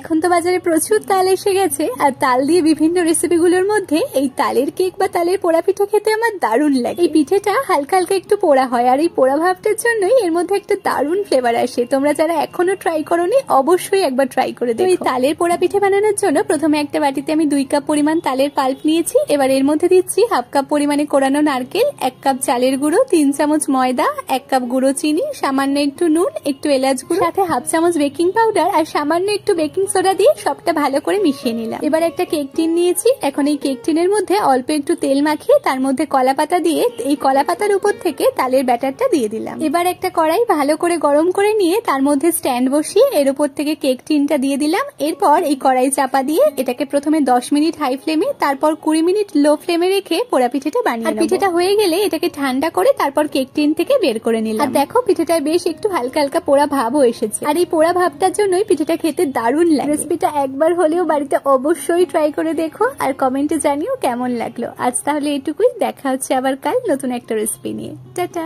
এখন তো বাজারে প্রচুর তাল এসে গেছে, আর তাল দিয়ে বিভিন্ন রেসিপিগুলোর মধ্যে এই তালের কেক বা তালের পোড়া পিঠে খেতে আমার দারুণ লাগে। এই পিঠেটা হালকা হালকা একটু পোড়া হয়, আর এই পোড়া ভাবটার জন্যই এর মধ্যে একটা দারুণ ফ্লেভার আসে। তোমরা যারা এখনো ট্রাই করোনি অবশ্যই একবার ট্রাই করে দেখো। এই তালের পোড়া পিঠে বানানোর জন্য প্রথমে একটা বাটিতে আমি 2 কাপ পরিমাণ তালের পাল্প নিয়েছি। এবার এর মধ্যে দিচ্ছি 1/2 কাপ পরিমাণে কোরানো নারকেল, 1 কাপ চালের গুঁড়ো, 3 চামচ ময়দা, 1 কাপ গুঁড়ো চিনি, সামান্য একটু নুন, একটু এলাচ গুঁড়ো, সাথে 1/2 চামচ বেকিং পাউডার আর সামান্য একটু বেকিং সোডা দিয়ে সবটা ভালো করে মিশিয়ে নিলাম। এবার একটা কেক টিন নিয়েছি। এখন এই কেক টিনের মধ্যে অল্প একটু তেল মাখিয়ে তার মধ্যে কলা পাতা দিয়ে এই কলা পাতার উপর থেকে তালের ব্যাটারটা দিয়ে দিলাম। এবার একটা কড়াই ভালো করে গরম করে নিয়ে তার মধ্যে স্ট্যান্ড বসিয়ে এর উপর থেকে কেক টিনটা দিয়ে দিলাম। এরপর এই কড়াই চাপা দিয়ে এটাকে প্রথমে 10 মিনিট হাই ফ্লেমে, তারপর 20 মিনিট লো ফ্লেমে রেখে পোড়া পিঠেটা বানিয়ে নেব। পিঠেটা হয়ে গেলে এটাকে ঠান্ডা করে তারপর কেক টিন থেকে বের করে নিলাম। আর দেখো পিঠেটায় বেশ একটু হালকা হালকা পোড়া ভাবও এসেছে, আর এই পোড়া ভাবটার জন্যই পিঠেটা খেতে দারুণ লাগে। রেসিপিটা একবার হলেও বাড়িতে অবশ্যই ট্রাই করে দেখো আর কমেন্টে জানিও কেমন লাগলো। আজ তাহলে এটুকুই, দেখা হচ্ছে আবার কাল নতুন একটা রেসিপি নিয়ে। টাটা।